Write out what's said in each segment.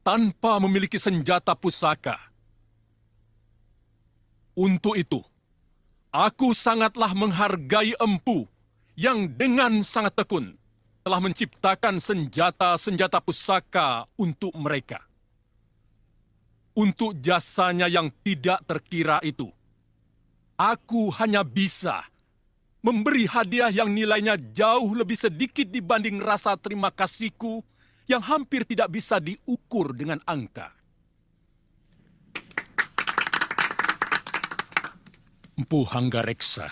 tanpa memiliki senjata pusaka. Untuk itu, aku sangatlah menghargai Empu yang dengan sangat tekun telah menciptakan senjata-senjata pusaka untuk mereka. Untuk jasanya yang tidak terkira itu, aku hanya bisa memberi hadiah yang nilainya jauh lebih sedikit dibanding rasa terima kasihku yang hampir tidak bisa diukur dengan angka. Empu Hanggareksa,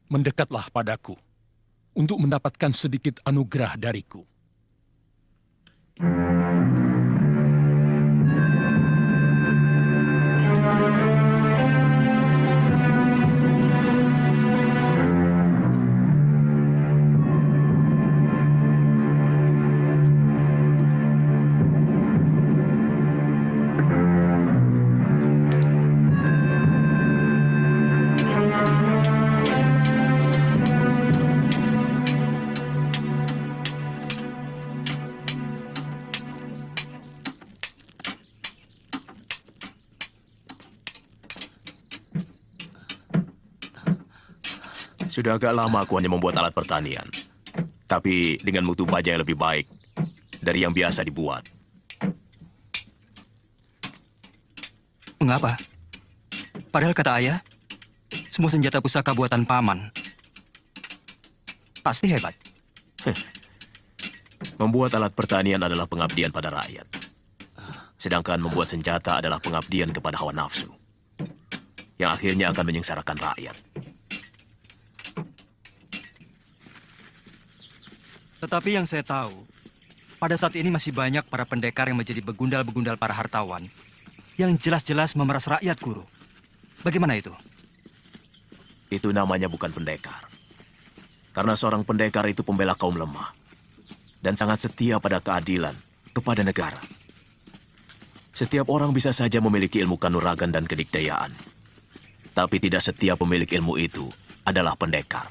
mendekatlah padaku untuk mendapatkan sedikit anugerah dariku. Sudah agak lama aku hanya membuat alat pertanian. Tapi dengan mutu baja yang lebih baik dari yang biasa dibuat. Mengapa? Padahal kata ayah, semua senjata pusaka buatan paman pasti hebat. Membuat alat pertanian adalah pengabdian pada rakyat. Sedangkan membuat senjata adalah pengabdian kepada hawa nafsu. Yang akhirnya akan menyengsarakan rakyat. Tetapi yang saya tahu, pada saat ini masih banyak para pendekar yang menjadi begundal-begundal para hartawan yang jelas-jelas memeras rakyat, Guru. Bagaimana itu? Itu namanya bukan pendekar. Karena seorang pendekar itu pembela kaum lemah. Dan sangat setia pada keadilan, kepada negara. Setiap orang bisa saja memiliki ilmu kanuragan dan kedikdayaan. Tapi tidak setiap pemilik ilmu itu adalah pendekar.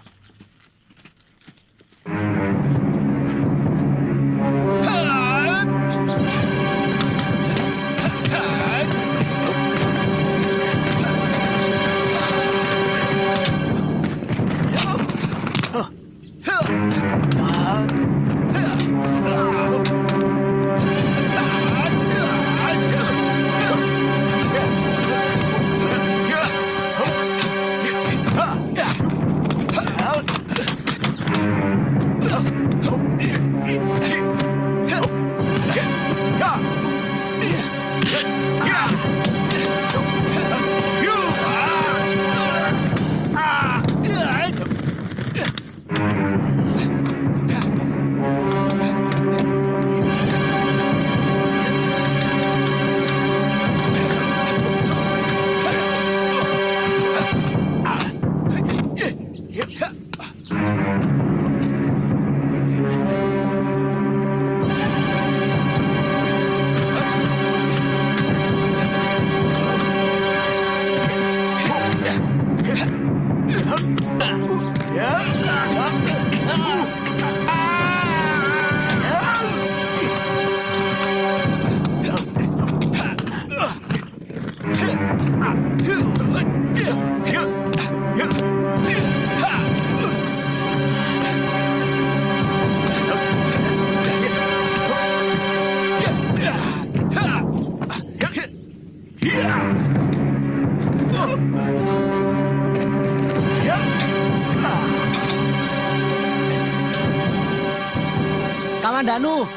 Kamandanu,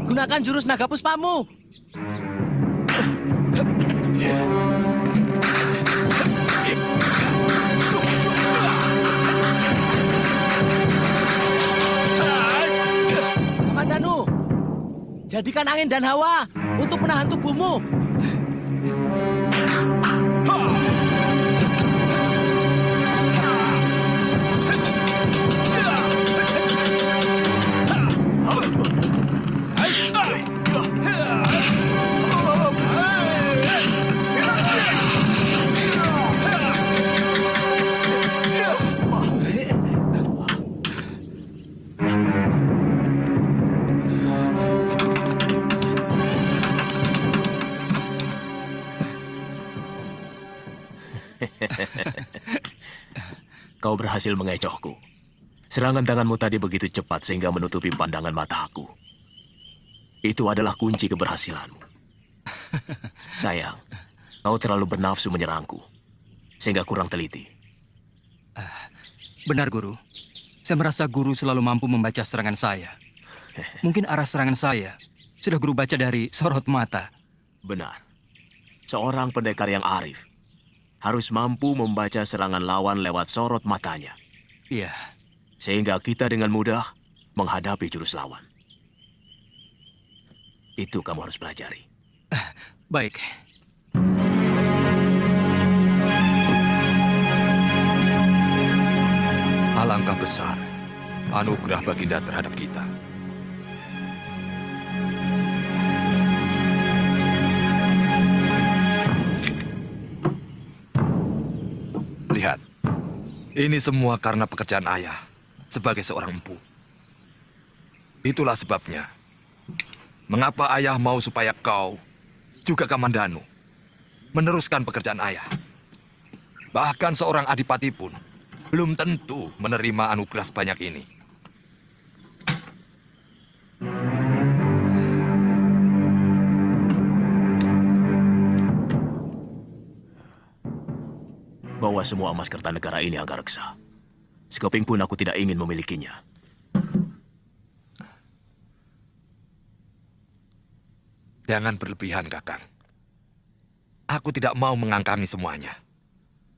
gunakan jurus naga puspamu. Kamandanu, jadikan angin dan hawa untuk menahan tubuhmu. Kau berhasil mengecohku. Serangan tanganmu tadi begitu cepat sehingga menutupi pandangan mataku. Itu adalah kunci keberhasilanmu. Sayang, kau terlalu bernafsu menyerangku, sehingga kurang teliti. Benar, Guru. Saya merasa Guru selalu mampu membaca serangan saya. Mungkin arah serangan saya sudah Guru baca dari sorot mata. Benar. Seorang pendekar yang arif harus mampu membaca serangan lawan lewat sorot matanya. Iya. Sehingga kita dengan mudah menghadapi jurus lawan. Itu kamu harus pelajari. Baik. Alangkah besar anugerah Baginda terhadap kita. Lihat, ini semua karena pekerjaan ayah sebagai seorang empu. Itulah sebabnya, mengapa ayah mau supaya kau, juga Kamandanu, meneruskan pekerjaan ayah. Bahkan seorang adipati pun belum tentu menerima anugerah sebanyak ini. Bawa semua emas Kertanegara ini, Anggareksa. Sekeping pun aku tidak ingin memilikinya. Jangan berlebihan, Kakang. Aku tidak mau mengangkangi semuanya.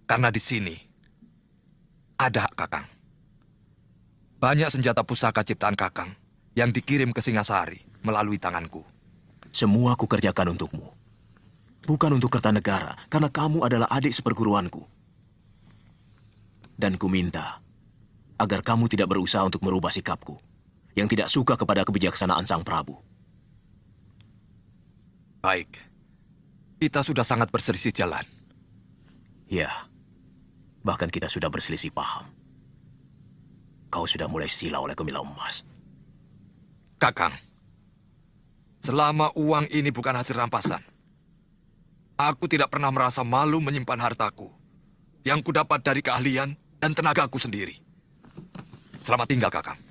Karena di sini ada hak Kakang. Banyak senjata pusaka ciptaan Kakang yang dikirim ke Singasari melalui tanganku. Semua aku kerjakan untukmu. Bukan untuk Kertanegara, karena kamu adalah adik seperguruanku. Dan ku minta agar kamu tidak berusaha untuk merubah sikapku yang tidak suka kepada kebijaksanaan Sang Prabu. Baik, kita sudah sangat berselisih jalan. Ya, bahkan kita sudah berselisih paham. Kau sudah mulai silau oleh Gemilang Emas. Kakang, selama uang ini bukan hasil rampasan, aku tidak pernah merasa malu menyimpan hartaku yang kudapat dari keahlian dan tenagaku sendiri. Selamat tinggal, Kakang.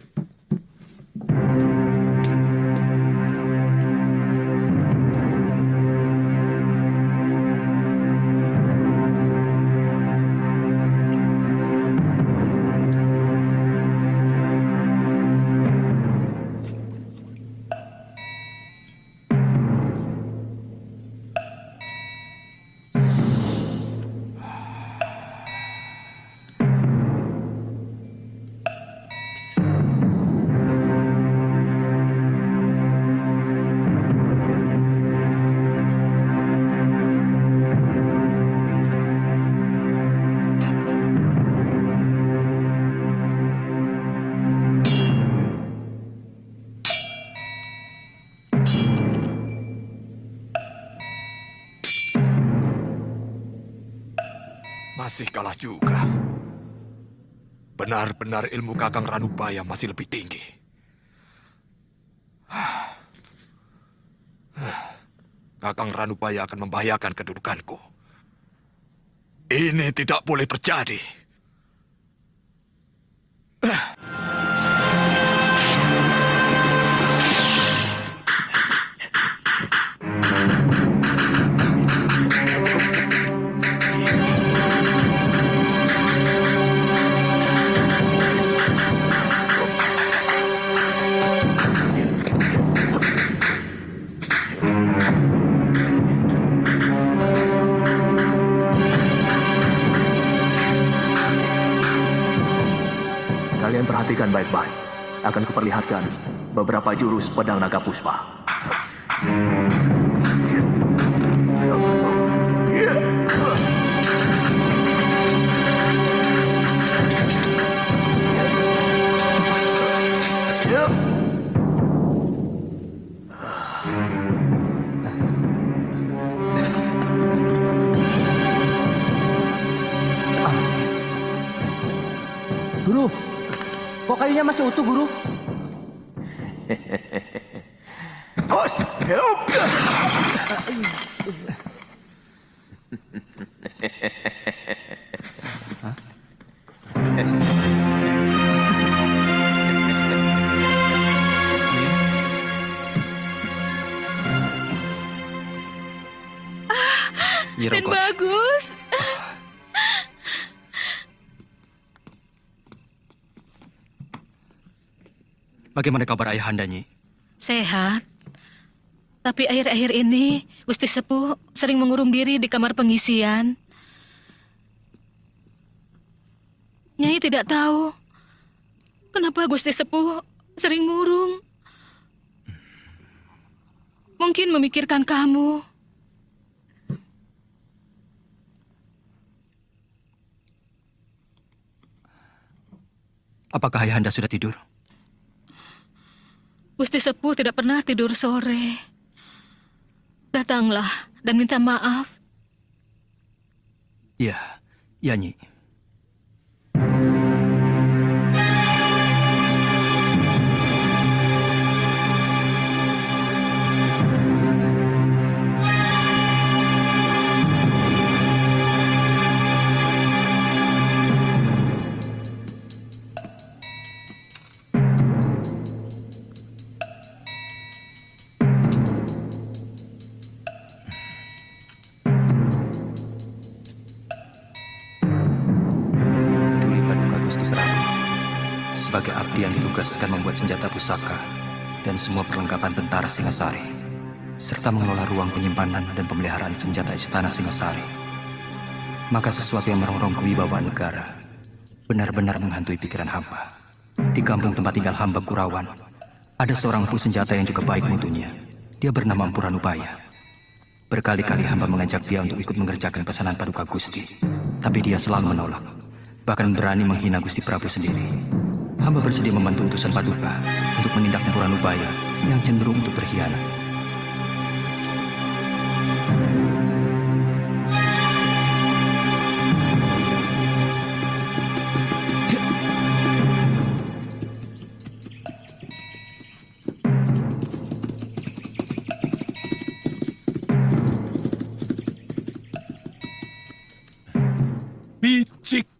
Masih kalah juga. Benar-benar ilmu Kakang Ranubaya masih lebih tinggi. Kakang Ranubaya akan membahayakan kedudukanku. Ini tidak boleh terjadi. Kalian perhatikan baik-baik. Akan kuperlihatkan beberapa jurus pedang naga puspa. Guru, kok kayunya masih utuh, Guru? Hos, help! Nyi Dan Rongkot. bagus. Bagaimana kabar Ayahanda, Nyi? Sehat. Tapi akhir-akhir ini Gusti Sepuh sering mengurung diri di kamar pengisian. Nyai tidak tahu kenapa Gusti Sepuh sering murung. Mungkin memikirkan kamu. Apakah Ayahanda sudah tidur? Gusti Sepuh tidak pernah tidur sore. Datanglah dan minta maaf. Iya, iya, Nyi. Duli Paduka Gusti Prabu, sebagai abdi yang ditugaskan membuat senjata pusaka dan semua perlengkapan tentara Singasari, serta mengelola ruang penyimpanan dan pemeliharaan senjata istana Singasari. Maka sesuatu yang merongrong kewibawaan negara benar-benar menghantui pikiran hamba. Di kampung tempat tinggal hamba Kurawan, ada seorang empu senjata yang juga baik mutunya. Dia bernama Empu Ranubaya. Berkali-kali hamba mengajak dia untuk ikut mengerjakan pesanan Paduka Gusti, tapi dia selalu menolak. Bahkan berani menghina Gusti Prabu sendiri. Hamba bersedia membantu utusan Paduka untuk menindak Empu Ranubaya yang cenderung untuk berkhianat. Bicik.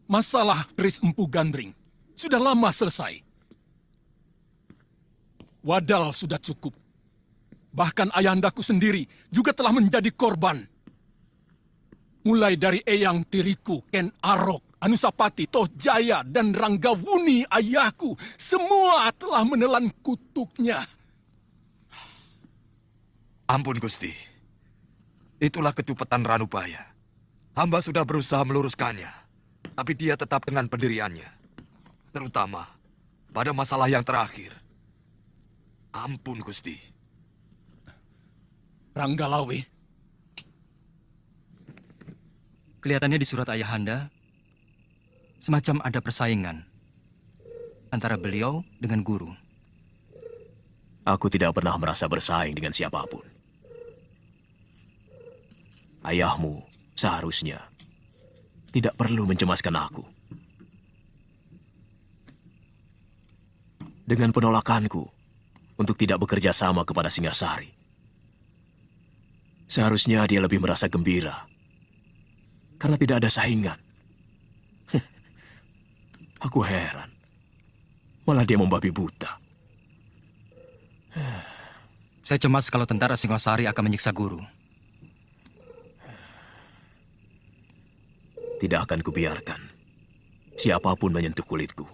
Masalah keris Empu Gandring sudah lama selesai. Wadal sudah cukup. Bahkan ayahandaku sendiri juga telah menjadi korban. Mulai dari Eyang Tiriku, Ken Arok, Anusapati, Toh Jaya, dan Ranggawuni ayahku, semua telah menelan kutuknya. Ampun, Gusti. Itulah kecupetan Ranubaya. Hamba sudah berusaha meluruskannya, tapi dia tetap dengan pendiriannya. Terutama pada masalah yang terakhir. Ampun, Gusti. Ranggalawe, Kelihatannya di surat Ayahanda, semacam ada persaingan antara beliau dengan guru. Aku tidak pernah merasa bersaing dengan siapapun. Ayahmu seharusnya tidak perlu mencemaskan aku. Dengan penolakanku untuk tidak bekerja sama kepada Singasari, seharusnya dia lebih merasa gembira karena tidak ada saingan. Aku heran, malah dia membabi buta. Saya cemas kalau tentara Singasari akan menyiksa guru. Tidak akan kubiarkan siapapun menyentuh kulitku.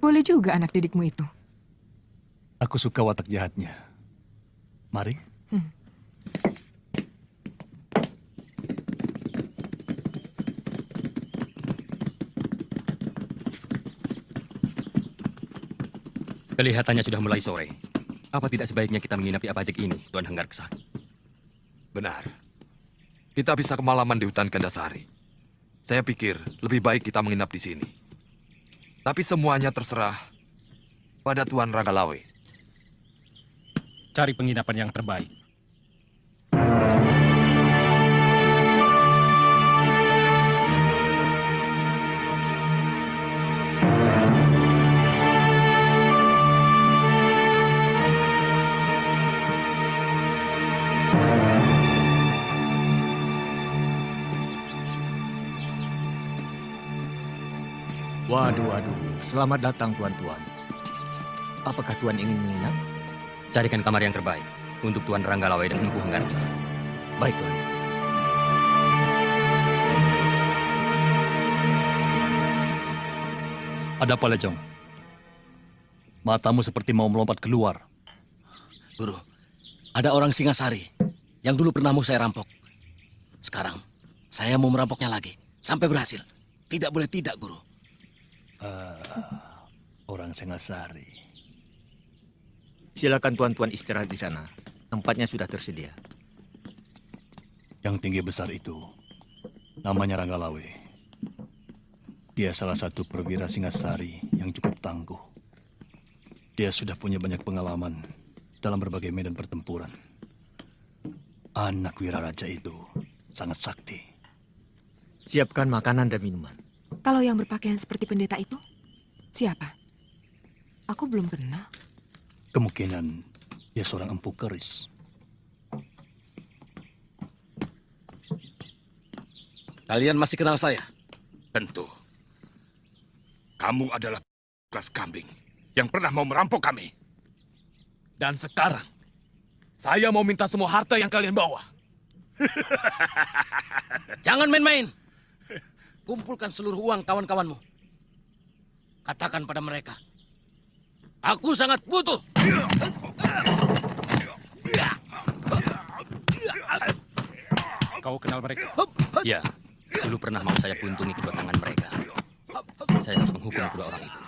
Boleh juga anak didikmu itu. Aku suka watak jahatnya. Mari. Kelihatannya sudah mulai sore. Apa tidak sebaiknya kita menginap di Apajek ini, Tuan Hanggarksa? Benar. Kita bisa kemalaman di hutan Gandasari. Saya pikir lebih baik kita menginap di sini. Tapi semuanya terserah pada Tuan Ranggalawe. Cari penginapan yang terbaik. Waduh, selamat datang tuan-tuan. Apakah tuan ingin menginap? Carikan kamar yang terbaik untuk Tuan Ranggalawe dan Empu Hanggarksa. Baik, tuan. Ada apa, Lejong? Matamu seperti mau melompat keluar. Guru, ada orang Singasari yang dulu pernah mau saya rampok. Sekarang, saya mau merampoknya lagi. Sampai berhasil. Tidak boleh tidak, Guru. Orang Singasari. Silakan tuan-tuan istirahat di sana. Tempatnya sudah tersedia. Yang tinggi besar itu, namanya Ranggalawe. Dia salah satu perwira Singasari yang cukup tangguh. Dia sudah punya banyak pengalaman dalam berbagai medan pertempuran. Anak wira raja itu sangat sakti. Siapkan makanan dan minuman. Kalau yang berpakaian seperti pendeta itu, siapa? Aku belum kenal. Kemungkinan dia seorang empu keris. Kalian masih kenal saya? Tentu. Kamu adalah kelas kambing yang pernah mau merampok kami. Dan sekarang, saya mau minta semua harta yang kalian bawa. Jangan main-main. Kumpulkan seluruh uang kawan-kawanmu. Katakan pada mereka, aku sangat butuh. Kau kenal mereka? Ya, dulu pernah mau saya buntungi kedua tangan mereka. Saya harus menghukum kedua orang itu.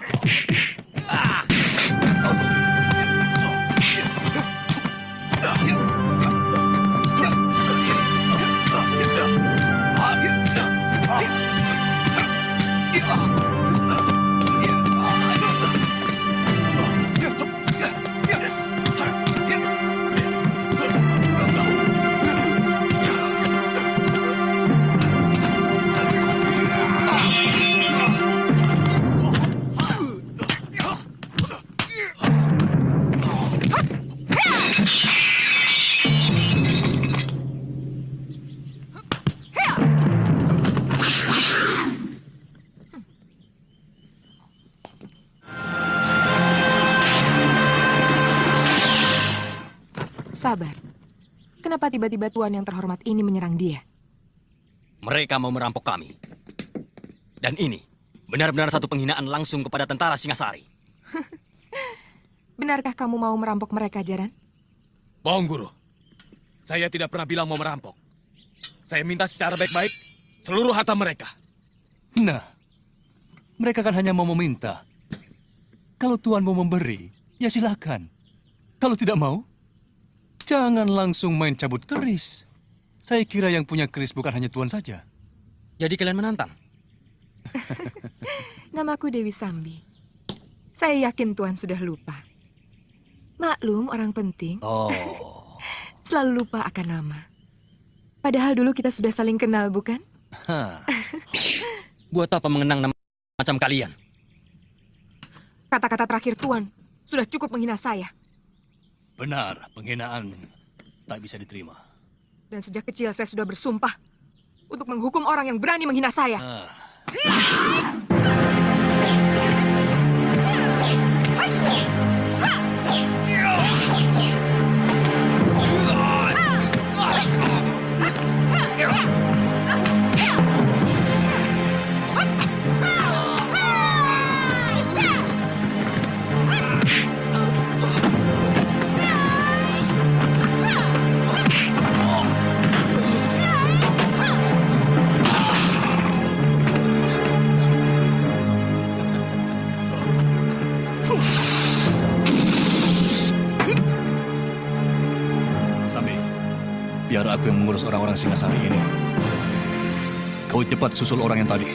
Sabar. Kenapa tiba-tiba tuan yang terhormat ini menyerang dia? Mereka mau merampok kami. Dan ini benar-benar satu penghinaan langsung kepada tentara Singasari. Benarkah kamu mau merampok mereka, Jaran? Bohong, Guru. Saya tidak pernah bilang mau merampok. Saya minta secara baik-baik seluruh harta mereka. Nah, mereka kan hanya mau meminta. Kalau Tuan mau memberi, ya silakan. Kalau tidak mau, jangan langsung main cabut keris. Saya kira yang punya keris bukan hanya Tuan saja. Jadi kalian menantang? Namaku Dewi Sambi. Saya yakin Tuan sudah lupa. Maklum, orang penting Oh. selalu lupa akan nama. Padahal dulu kita sudah saling kenal, bukan? Buat apa mengenang nama macam kalian? Kata-kata terakhir Tuan sudah cukup menghina saya. Benar, penghinaan tak bisa diterima. Dan sejak kecil saya sudah bersumpah untuk menghukum orang yang berani menghina saya. aku yang mengurus orang-orang Singasari ini. Kau cepat susul orang yang tadi.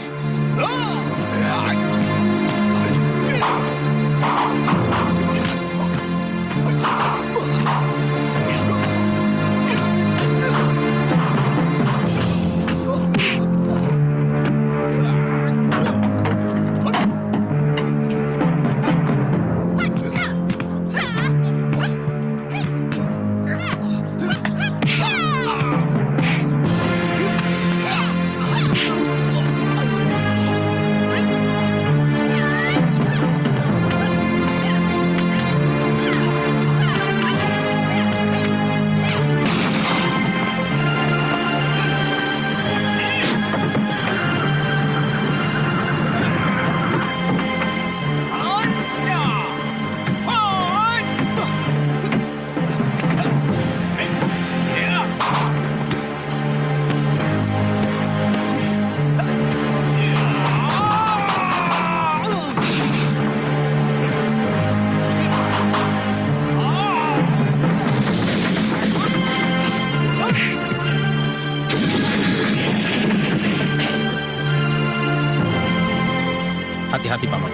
Hati-hati, Paman.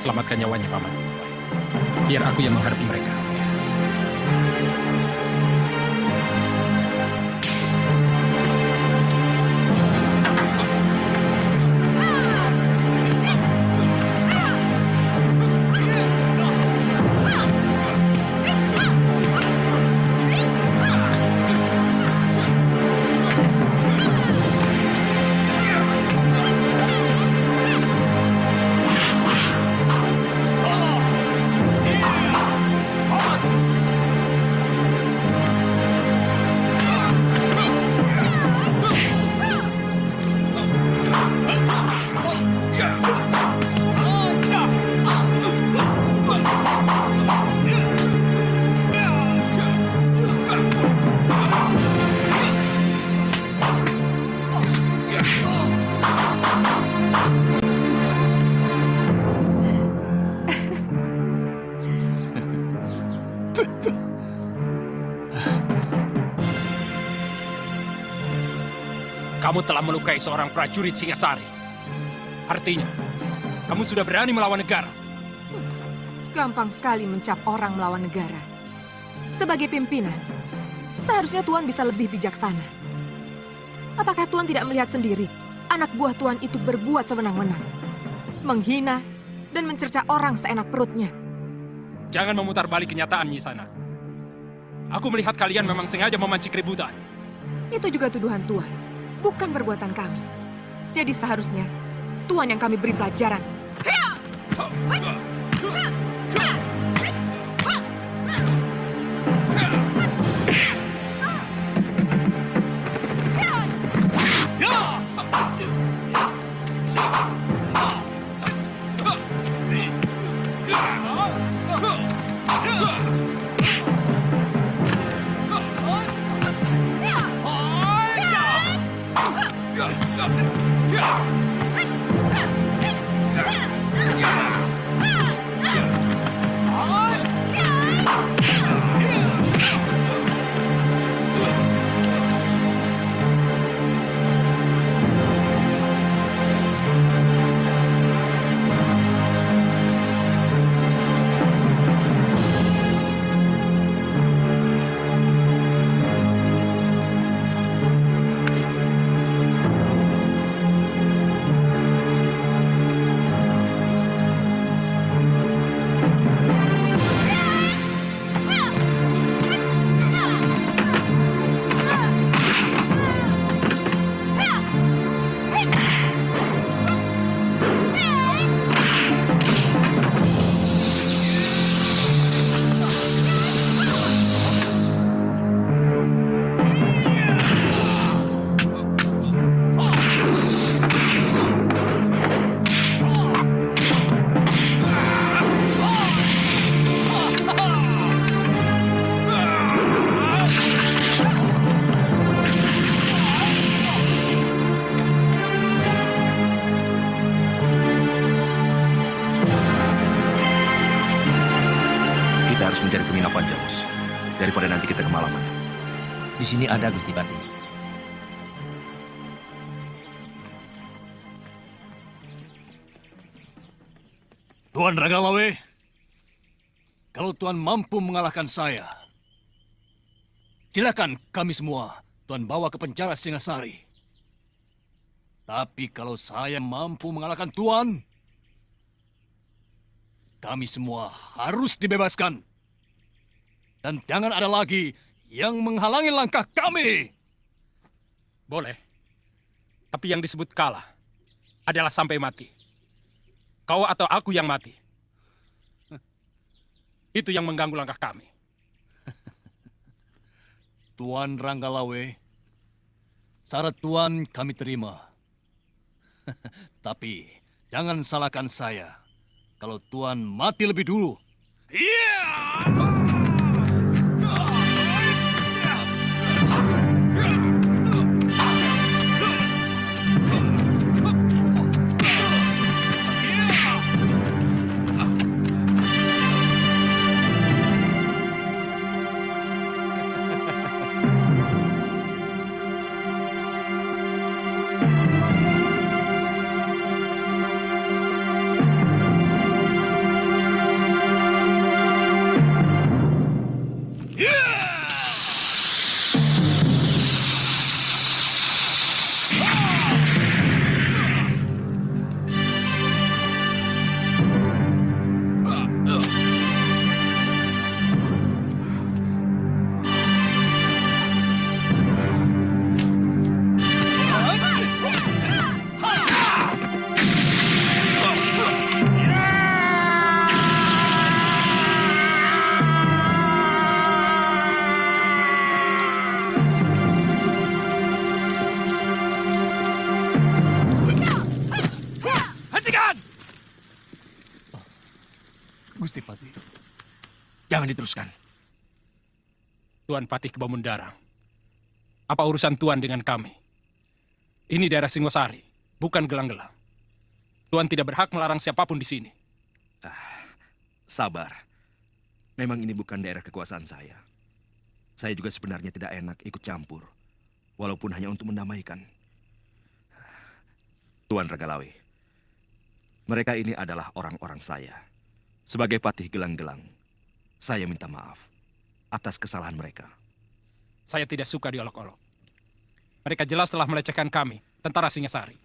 Selamatkan nyawanya, Paman. Biar aku yang menghadapi mereka. Kamu telah melukai seorang prajurit Singasari. Artinya, kamu sudah berani melawan negara. Gampang sekali mencap orang melawan negara. Sebagai pimpinan, seharusnya Tuan bisa lebih bijaksana. Apakah Tuan tidak melihat sendiri anak buah Tuan itu berbuat sewenang-wenang? Menghina dan mencerca orang seenak perutnya. Jangan memutar balik kenyataan, Nyi Sanak. Aku melihat kalian memang sengaja memancing keributan. Itu juga tuduhan Tuan, bukan perbuatan kami. Jadi seharusnya Tuan yang kami beri pelajaran. daripada nanti kita kemalaman. Di sini ada Gusti Pati. Tuan Ragalawe, kalau Tuan mampu mengalahkan saya, silakan kami semua Tuan bawa ke penjara Singasari. Tapi kalau saya mampu mengalahkan Tuan, kami semua harus dibebaskan. Dan jangan ada lagi yang menghalangi langkah kami. Boleh. Tapi yang disebut kalah adalah sampai mati. Kau atau aku yang mati. Itu yang mengganggu langkah kami. Tuan Ranggalawe, syarat Tuan kami terima. Tapi jangan salahkan saya kalau Tuan mati lebih dulu. Gusti Pati, jangan diteruskan. Tuan Patih Kebamundarang, apa urusan Tuan dengan kami? Ini daerah Singosari, bukan Gelang-Gelang. Tuan tidak berhak melarang siapapun di sini. Sabar. Memang ini bukan daerah kekuasaan saya. Saya juga sebenarnya tidak enak ikut campur, walaupun hanya untuk mendamaikan. Tuan Ragalawe, mereka ini adalah orang-orang saya. Sebagai Patih Gelang-Gelang, saya minta maaf atas kesalahan mereka. Saya tidak suka diolok-olok. Mereka jelas telah melecehkan kami, tentara Singasari.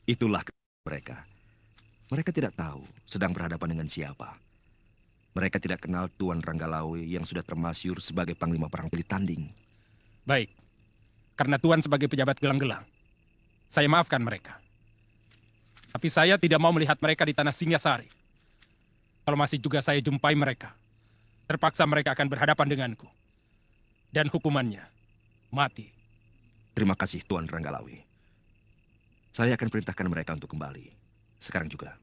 Itulah mereka. Mereka tidak tahu sedang berhadapan dengan siapa. Mereka tidak kenal Tuan Ranggalawe yang sudah termasyur sebagai Panglima Perang Pilih Tanding. Baik, karena Tuan sebagai pejabat Gelang-Gelang, saya maafkan mereka. Tapi saya tidak mau melihat mereka di tanah Singasari. Kalau masih juga saya jumpai mereka, terpaksa mereka akan berhadapan denganku. Dan hukumannya, mati. Terima kasih Tuan Ranggalawe. Saya akan perintahkan mereka untuk kembali. Sekarang juga.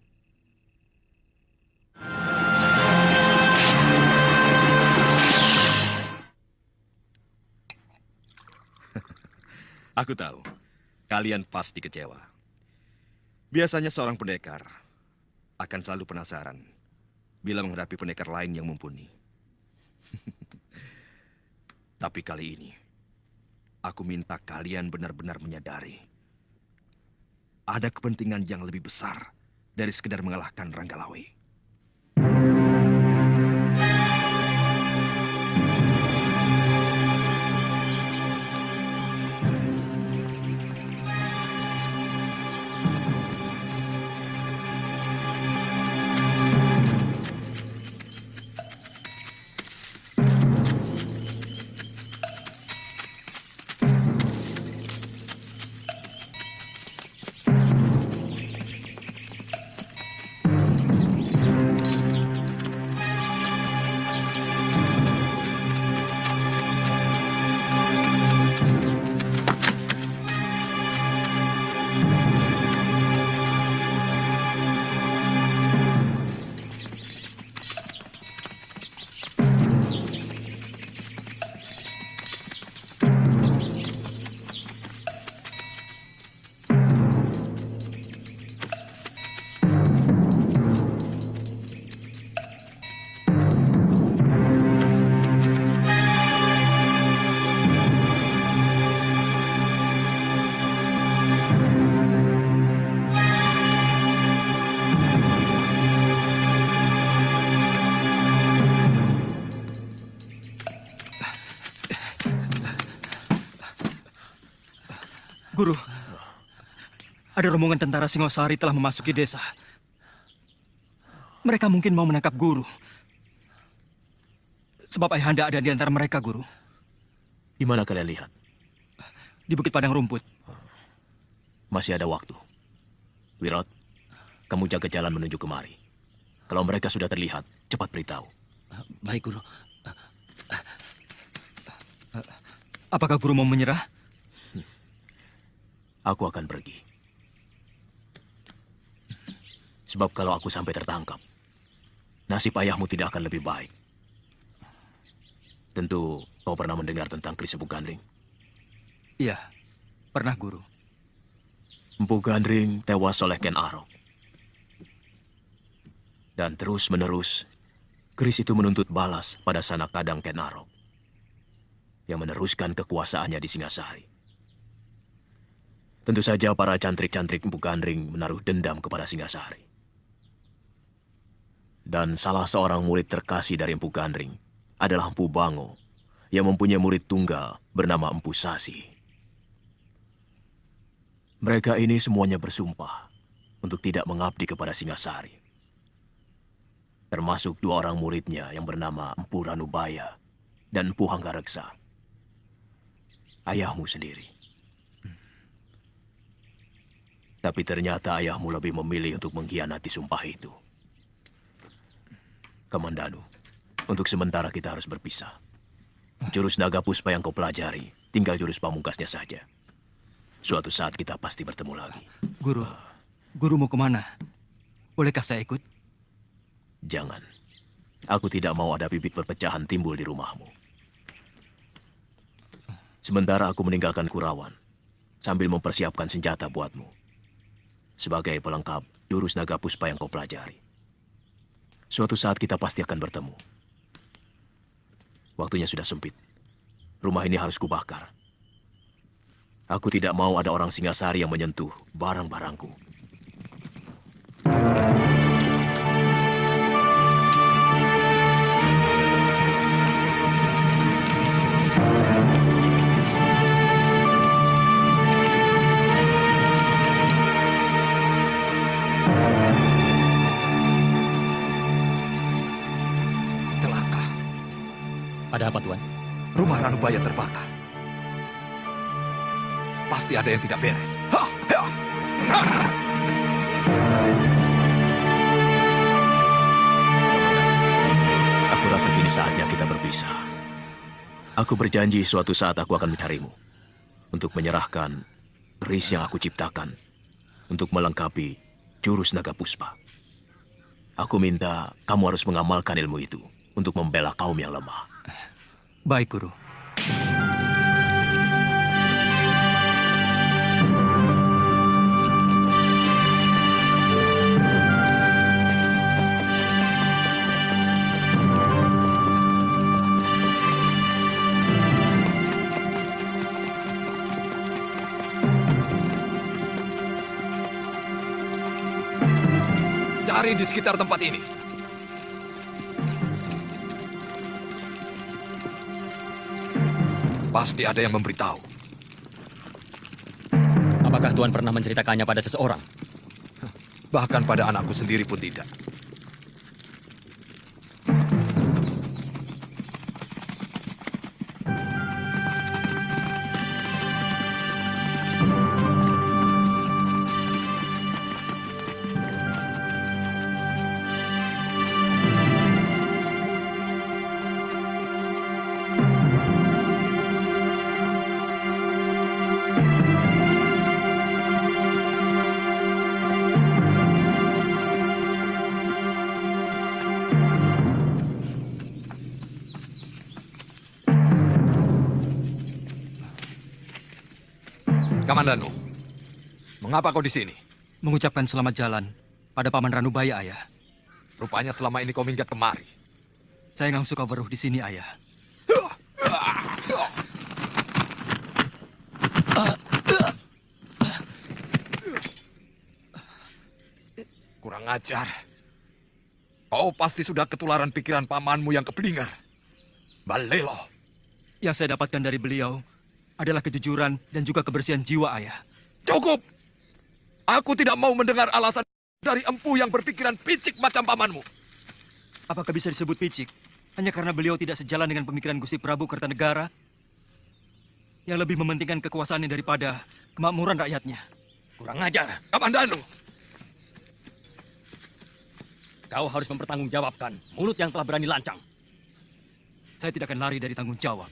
Aku tahu, kalian pasti kecewa. Biasanya seorang pendekar akan selalu penasaran bila menghadapi pendekar lain yang mumpuni. Tapi kali ini, aku minta kalian benar-benar menyadari ada kepentingan yang lebih besar dari sekedar mengalahkan Ranggalawe. Guru, ada rombongan tentara Singosari telah memasuki desa. Mereka mungkin mau menangkap Guru. Sebab Ayahanda ada di antara mereka, Guru. Di mana kalian lihat? Di Bukit Padang Rumput. Masih ada waktu. Wirot, kamu jaga jalan menuju kemari. Kalau mereka sudah terlihat, cepat beritahu. Baik, Guru. Apakah Guru mau menyerah? Aku akan pergi. Sebab kalau aku sampai tertangkap, nasib ayahmu tidak akan lebih baik. Tentu kau pernah mendengar tentang Kris Empu Gandring? Iya, pernah, Guru. Empu Gandring tewas oleh Ken Arok. Dan terus-menerus, Kris itu menuntut balas pada sanak kadang Ken Arok yang meneruskan kekuasaannya di Singasari. Tentu saja para cantrik-cantrik Empu Gandring menaruh dendam kepada Singasari. Dan salah seorang murid terkasih dari Empu Gandring adalah Empu Bango yang mempunyai murid tunggal bernama Empu Sasi. Mereka ini semuanya bersumpah untuk tidak mengabdi kepada Singasari. Termasuk dua orang muridnya yang bernama Empu Ranubaya dan Empu Hanggareksa. Ayahmu sendiri. Tapi ternyata ayahmu lebih memilih untuk mengkhianati sumpah itu. Kamandanu, untuk sementara kita harus berpisah. Jurus naga puspa yang kau pelajari, tinggal jurus pamungkasnya saja. Suatu saat kita pasti bertemu lagi. Guru mau kemana? Bolehkah saya ikut? Jangan. Aku tidak mau ada bibit perpecahan timbul di rumahmu. Sementara aku meninggalkan Kurawan, sambil mempersiapkan senjata buatmu. Sebagai pelengkap jurus naga puspa yang kau pelajari. Suatu saat kita pasti akan bertemu. Waktunya sudah sempit. Rumah ini harus kubakar. Aku tidak mau ada orang Singasari yang menyentuh barang-barangku. Ada apa, Tuan? Rumah Ranubaya terbakar. Pasti ada yang tidak beres. Aku rasa kini saatnya kita berpisah. Aku berjanji suatu saat aku akan mencarimu. Untuk menyerahkan keris yang aku ciptakan. Untuk melengkapi jurus naga puspa. Aku minta kamu harus mengamalkan ilmu itu. Untuk membela kaum yang lemah. Baik, Guru. Cari di sekitar tempat ini. Pasti ada yang memberitahu. Apakah Tuan pernah menceritakannya pada seseorang? Bahkan pada anakku sendiri pun tidak. Kamandanu, mengapa kau di sini? Mengucapkan selamat jalan pada Paman Ranubaya, Ayah. Rupanya selama ini kau minggat kemari. Saya nggak suka beruh di sini, Ayah. Kurang ajar. Kau pasti sudah ketularan pikiran pamanmu yang keblinger. Balelo. Yang saya dapatkan dari beliau adalah kejujuran dan juga kebersihan jiwa, Ayah. Cukup! Aku tidak mau mendengar alasan dari empu yang berpikiran picik macam pamanmu. Apakah bisa disebut picik? Hanya karena beliau tidak sejalan dengan pemikiran Gusti Prabu Kertanegara yang lebih mementingkan kekuasaannya daripada kemakmuran rakyatnya. Kurang ajar. Kamandanu! Kau harus mempertanggungjawabkan mulut yang telah berani lancang. Saya tidak akan lari dari tanggung jawab.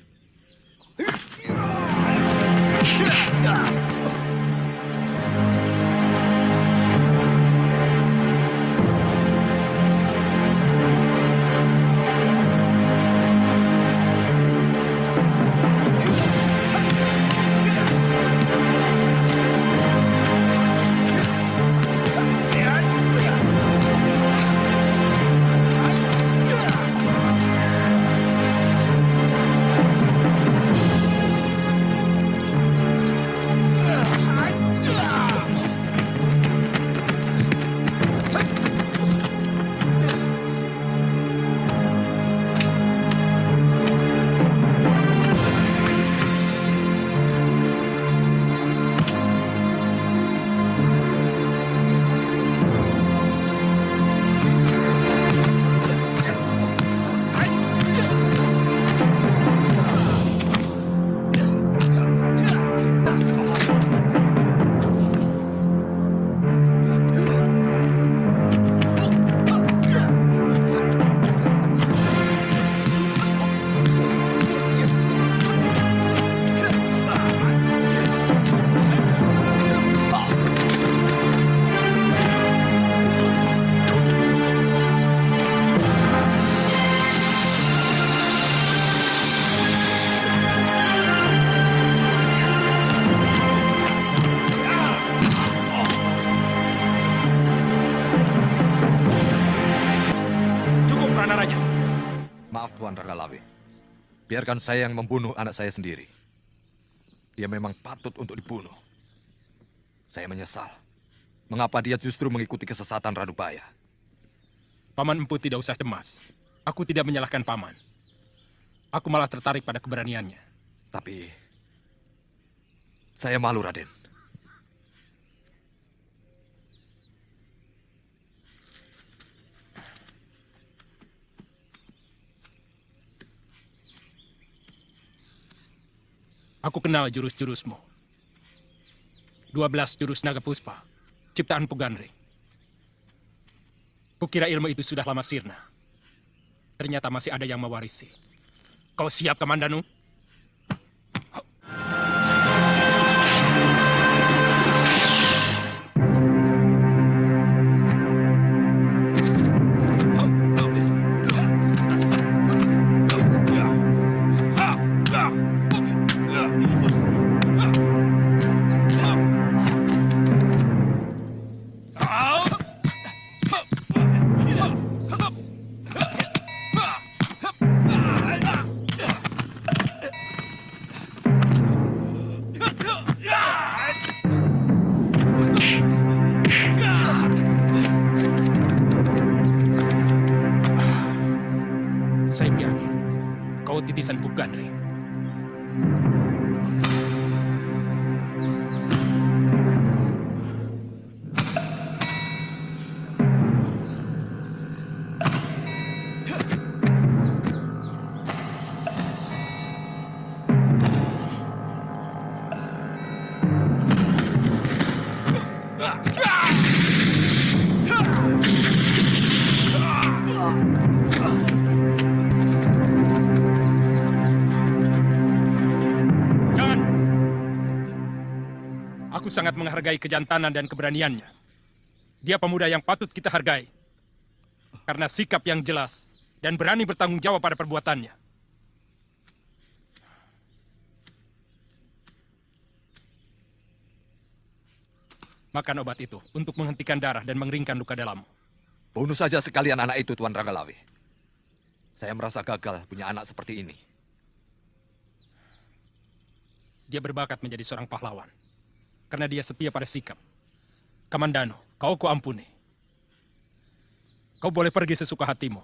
Maaf Tuan Ranggalawe. Biarkan saya yang membunuh anak saya sendiri. Dia memang patut untuk dibunuh. Saya menyesal. Mengapa dia justru mengikuti kesesatan Ranubaya? Paman Empu tidak usah cemas. Aku tidak menyalahkan Paman. Aku malah tertarik pada keberaniannya. Tapi saya malu, Raden. Aku kenal jurus-jurusmu. 12 jurus naga puspa, ciptaan Pugandring. Kukira ilmu itu sudah lama sirna. Ternyata masih ada yang mewarisi. Kau siap, Kamandanu? Saya yakin kau titisan Pugandring. Aku sangat menghargai kejantanan dan keberaniannya. Dia pemuda yang patut kita hargai. Karena sikap yang jelas dan berani bertanggung jawab pada perbuatannya. Makan obat itu untuk menghentikan darah dan mengeringkan luka dalammu. Bunuh saja sekalian anak itu, Tuan Ranggalawe. Saya merasa gagal punya anak seperti ini. Dia berbakat menjadi seorang pahlawan. Karena dia setia pada sikap. Kamandanu, kau kuampuni. Kau boleh pergi sesuka hatimu.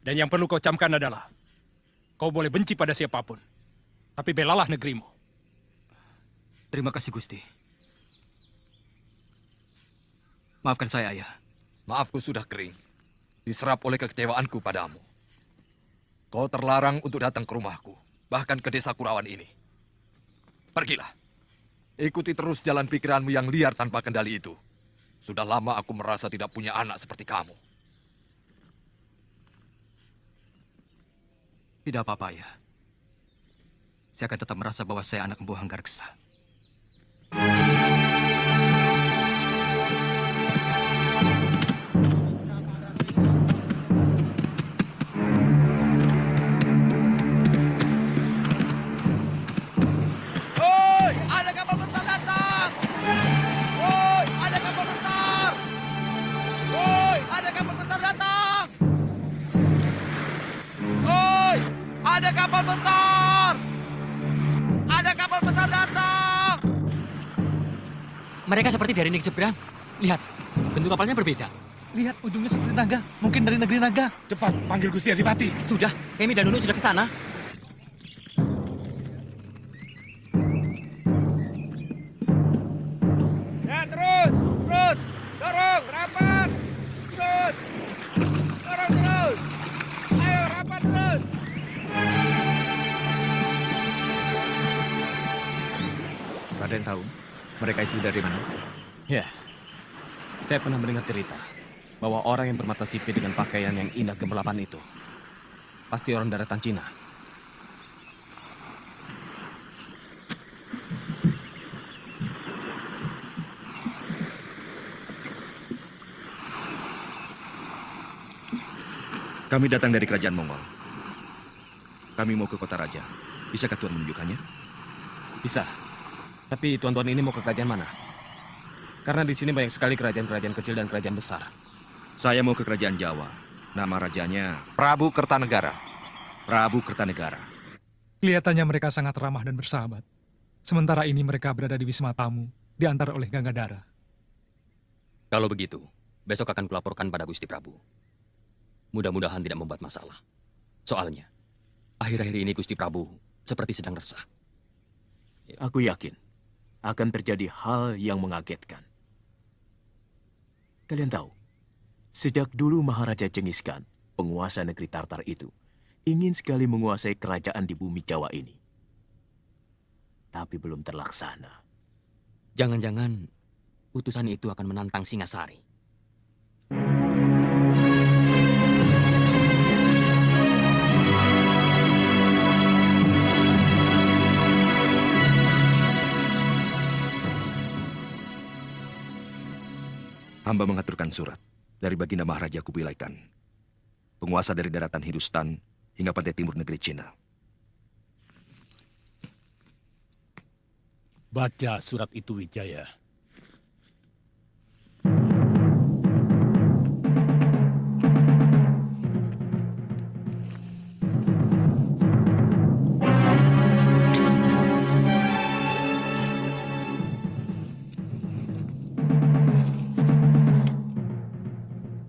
Dan yang perlu kau camkan adalah, kau boleh benci pada siapapun. Tapi belalah negerimu. Terima kasih, Gusti. Maafkan saya, Ayah. Maafku sudah kering, diserap oleh kekecewaanku padamu. Kau terlarang untuk datang ke rumahku, bahkan ke desa Kurawan ini. Pergilah. Ikuti terus jalan pikiranmu yang liar tanpa kendali itu. Sudah lama aku merasa tidak punya anak seperti kamu. Tidak apa-apa, Ayah. Saya akan tetap merasa bahwa saya anak Empu Hanggareksa. Woi, ada kapal besar datang! Woi, ada kapal besar! Woi, ada kapal besar datang! Woi, ada kapal besar! Ada kapal besar datang! Mereka seperti dari negeri seberang. Lihat, bentuk kapalnya berbeda. Lihat ujungnya seperti naga. Mungkin dari negeri naga. Cepat, panggil Gusti Adipati. Sudah, Kemi dan Nunu sudah ke sana. Ya, terus. Dorong, rapat. Terus. Dorong terus. Ayo, rapat terus. Raden tahu mereka itu dari mana? Ya, saya pernah mendengar cerita bahwa orang yang bermata sipit dengan pakaian yang indah gemerlapan itu pasti orang daratan Cina. Kami datang dari kerajaan Mongol. Kami mau ke kota raja. Bisakah Tuan menunjukkannya? Bisa. Tapi tuan-tuan ini mau ke kerajaan mana? Karena di sini banyak sekali kerajaan-kerajaan kecil dan kerajaan besar. Saya mau ke kerajaan Jawa. Nama rajanya Prabu Kertanegara. Prabu Kertanegara. Kelihatannya mereka sangat ramah dan bersahabat. Sementara ini mereka berada di Wisma Tamu, diantar oleh Gangadhara. Kalau begitu, besok akan kulaporkan pada Gusti Prabu. Mudah-mudahan tidak membuat masalah. Soalnya, akhir-akhir ini Gusti Prabu seperti sedang resah. Aku yakin akan terjadi hal yang mengagetkan. Kalian tahu, sejak dulu Maharaja Genghis Khan, penguasa negeri Tartar itu, ingin sekali menguasai kerajaan di bumi Jawa ini. Tapi belum terlaksana. Jangan-jangan utusan itu akan menantang Singasari. Hamba mengaturkan surat dari Baginda Maharaja Kubilai Khan, penguasa dari daratan Hindustan hingga pantai timur negeri Cina. Baca surat itu, Wijaya.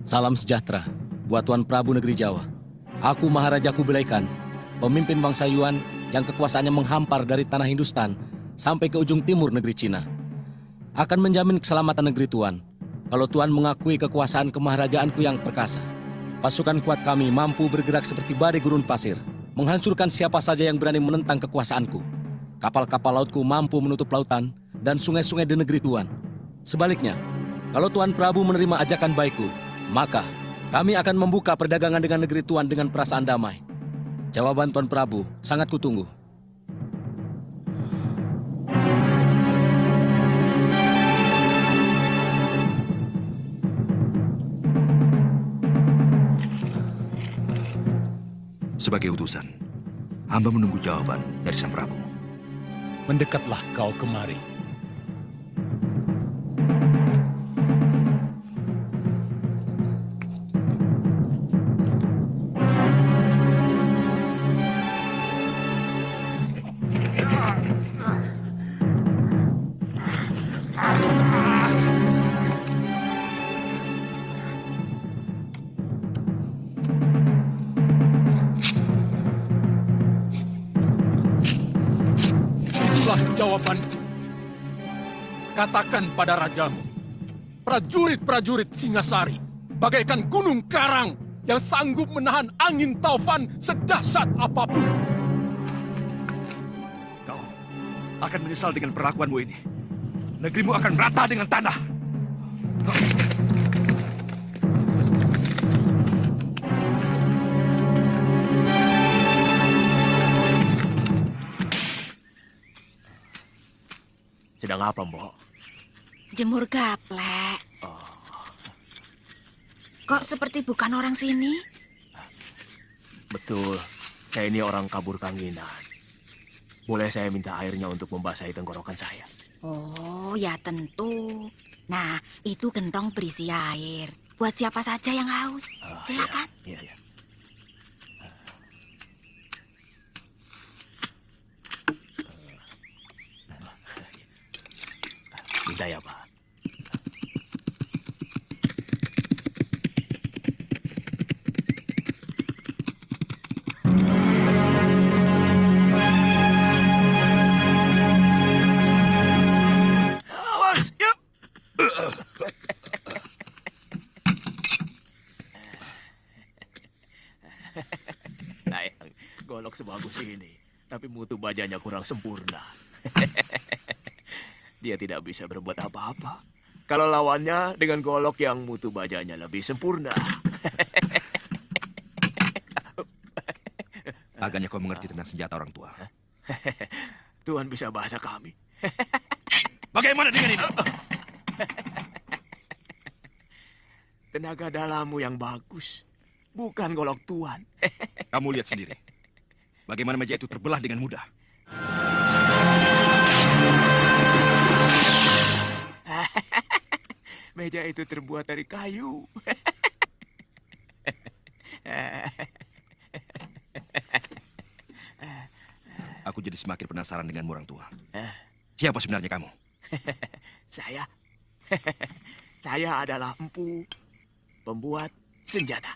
Salam sejahtera buat Tuan Prabu Negeri Jawa. Aku Maharaja Kubilai Khan, pemimpin bangsa Yuan yang kekuasaannya menghampar dari tanah Hindustan sampai ke ujung timur negeri Cina. Akan menjamin keselamatan negeri Tuan kalau Tuan mengakui kekuasaan kemaharajaanku yang perkasa. Pasukan kuat kami mampu bergerak seperti badai gurun pasir, menghancurkan siapa saja yang berani menentang kekuasaanku. Kapal-kapal lautku mampu menutup lautan dan sungai-sungai di negeri Tuan. Sebaliknya, kalau Tuan Prabu menerima ajakan baikku, maka kami akan membuka perdagangan dengan negeri Tuan dengan perasaan damai. Jawaban Tuan Prabu sangat kutunggu. Sebagai utusan, hamba menunggu jawaban dari Sang Prabu. Mendekatlah kau kemari. Itulah jawabanku. Katakan pada rajamu, prajurit-prajurit Singasari bagaikan gunung karang yang sanggup menahan angin taufan sedahsyat apapun. Kau akan menyesal dengan perlakuanmu ini. Negerimu akan rata dengan tanah. Sedang apa, Mbok? Jemur gaplek. Kok seperti bukan orang sini? Betul, saya ini orang kabur Kanginan. Boleh saya minta airnya untuk membasahi tenggorokan saya? Oh, ya tentu. Nah, itu gentong berisi air. Buat siapa saja yang haus. Silakan. Iya, iya. Minta ya, Pak. Awas, ya. Sayang, golok sebagus ini, tapi mutu bajanya kurang sempurna. Dia tidak bisa berbuat apa-apa kalau lawannya dengan golok yang mutu bajanya lebih sempurna. Agaknya kau mengerti tentang senjata orang tua. Tuhan bisa bahasa kami. Bagaimana dengan ini? Tenaga dalammu yang bagus, bukan golok Tuhan. Kamu lihat sendiri. Bagaimana meja itu terbelah dengan mudah. Meja itu terbuat dari kayu. Aku jadi semakin penasaran denganmu, orang tua. Siapa sebenarnya kamu? Saya? Saya adalah empu, pembuat senjata.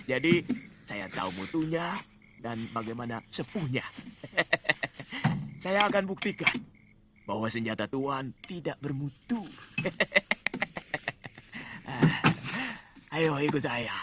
Jadi, saya tahu mutunya dan bagaimana sepuhnya. Saya akan buktikan bahwa senjata Tuhan tidak bermutu. Ayo ikut saya.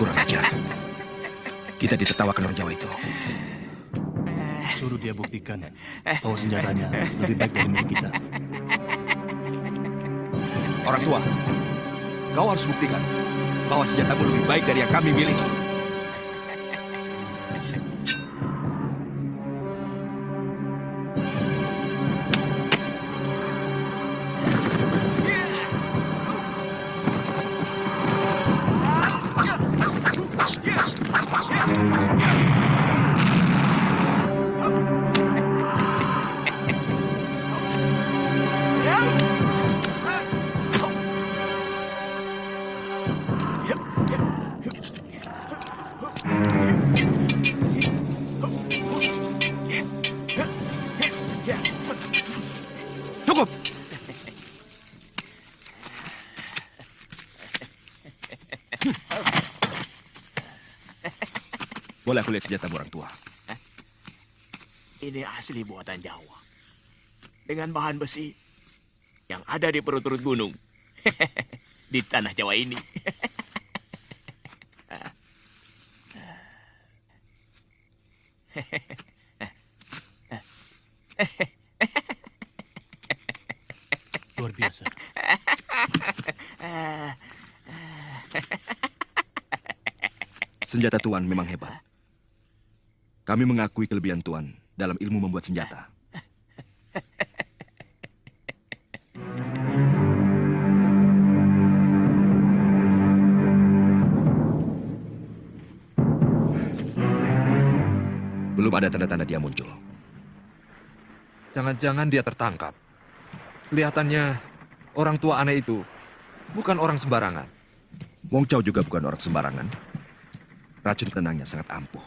Kurang ajar. Kita ditertawakan orang Jawa itu. Suruh dia buktikan bahwa senjatanya lebih baik dari milik kita. Orang tua, kau harus buktikan bahwa senjatamu lebih baik dari yang kami miliki. Cukup! Boleh aku lihat senjatamu, orang tua? Ini asli buatan Jawa. Dengan bahan besi yang ada di perut-perut gunung. Di tanah Jawa ini. Luar biasa. Senjata Tuan memang hebat. Kami mengakui kelebihan Tuan dalam ilmu membuat senjata. Belum ada tanda-tanda dia muncul. Jangan-jangan dia tertangkap. Kelihatannya orang tua aneh itu bukan orang sembarangan. Wong Chow juga bukan orang sembarangan. Racun penenangnya sangat ampuh.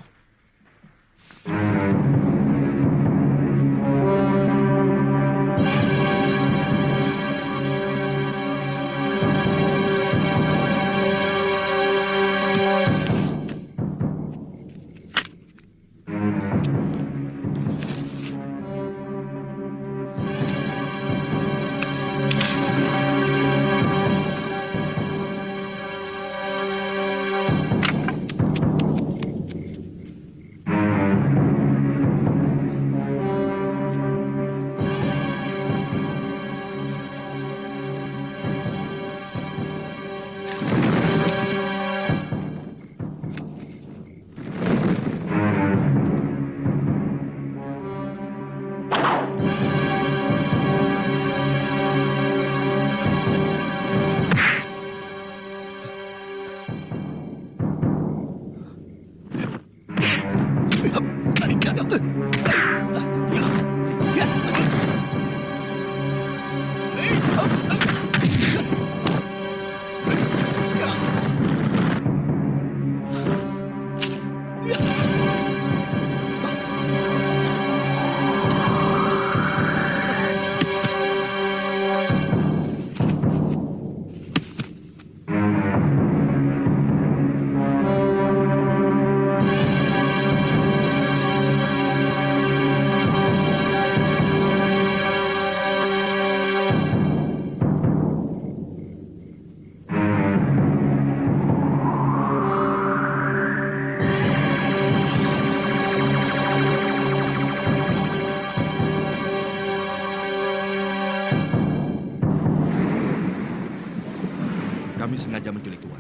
Kami sengaja menculik Tuan,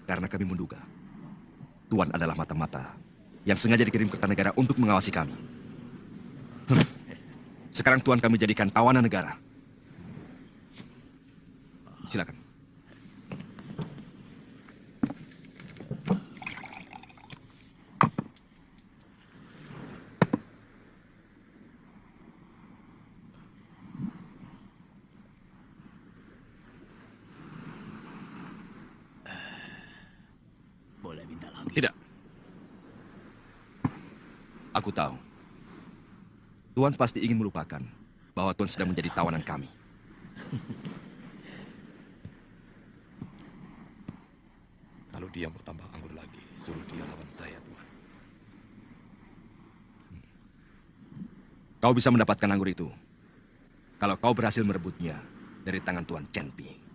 karena kami menduga Tuan adalah mata-mata yang sengaja dikirim ke Kertanegara untuk mengawasi kami. Sekarang Tuan kami jadikan tawanan negara. Silakan. Tidak. Aku tahu. Tuan pasti ingin melupakan bahwa Tuan sedang menjadi tawanan kami. Kalau dia mau tambah anggur lagi, suruh dia lawan saya, Tuan. Kau bisa mendapatkan anggur itu kalau kau berhasil merebutnya dari tangan Tuan Chen Pi.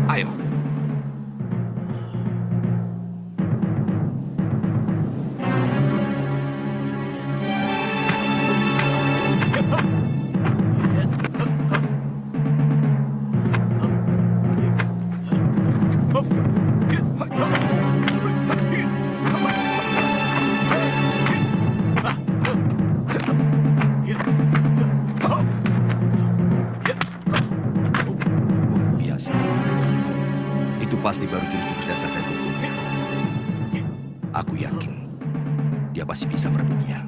Ayo. Biasa. Itu pasti baru jurus-jurus dasar dan kungfunya. Aku yakin dia pasti bisa merebutnya.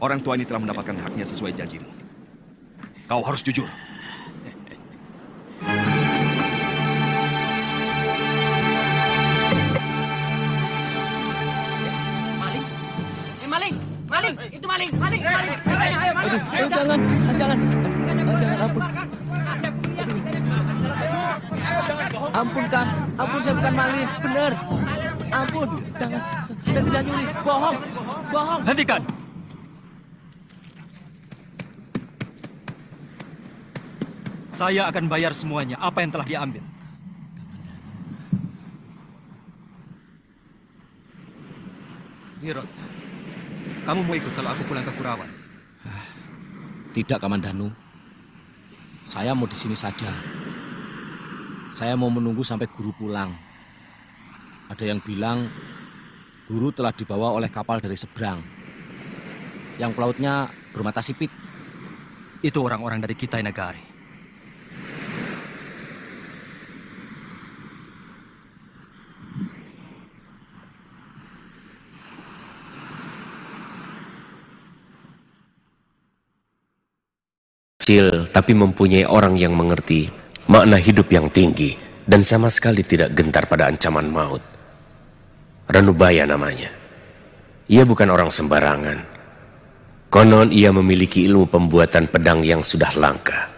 orang tua ini telah mendapatkan haknya sesuai janjimu. Kau harus jujur. Maling! Maling! Itu maling! Maling! Maling! Ayo, maling! Aduh, jangan, jangan. Jangan, ampun. Ampun, Kang. Ampun, saya bukan maling. Benar. Ampun, jangan. Saya tidak nyuri. Bohong. Bohong. Hentikan. Saya akan bayar semuanya, apa yang telah diambil. Hirot, kamu mau ikut kalau aku pulang ke Kurawan? Tidak, Kamandanu. Saya mau di sini saja. Saya mau menunggu sampai guru pulang. Ada yang bilang guru telah dibawa oleh kapal dari seberang. Yang pelautnya bermata sipit. Itu orang-orang dari Kitai Nagari. Kecil, tapi mempunyai orang yang mengerti makna hidup yang tinggi dan sama sekali tidak gentar pada ancaman maut. Ranubaya namanya. Ia bukan orang sembarangan. Konon ia memiliki ilmu pembuatan pedang yang sudah langka.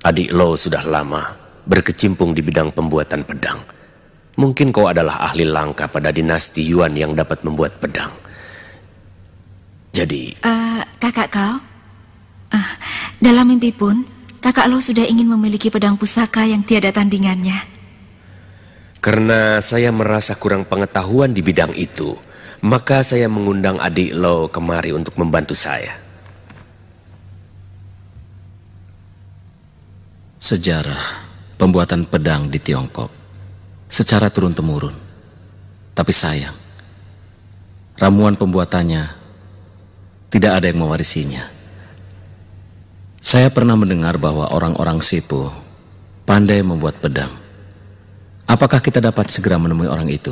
Adik Lo sudah lama berkecimpung di bidang pembuatan pedang. Mungkin kau adalah ahli langka pada dinasti Yuan yang dapat membuat pedang. Jadi... kakak kau? Dalam mimpi pun, kakak Lo sudah ingin memiliki pedang pusaka yang tiada tandingannya. Karena saya merasa kurang pengetahuan di bidang itu, maka saya mengundang adik Lo kemari untuk membantu saya. Sejarah pembuatan pedang di Tiongkok secara turun-temurun. Tapi sayang, ramuan pembuatannya tidak ada yang mewarisinya. Saya pernah mendengar bahwa orang-orang Sepo pandai membuat pedang. Apakah kita dapat segera menemui orang itu?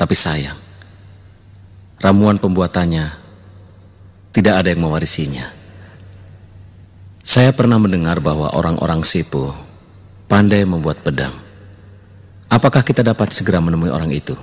Tapi sayang, ramuan pembuatannya tidak ada yang mewarisinya. Saya pernah mendengar bahwa orang-orang Sepo pandai membuat pedang. Apakah kita dapat segera menemui orang itu?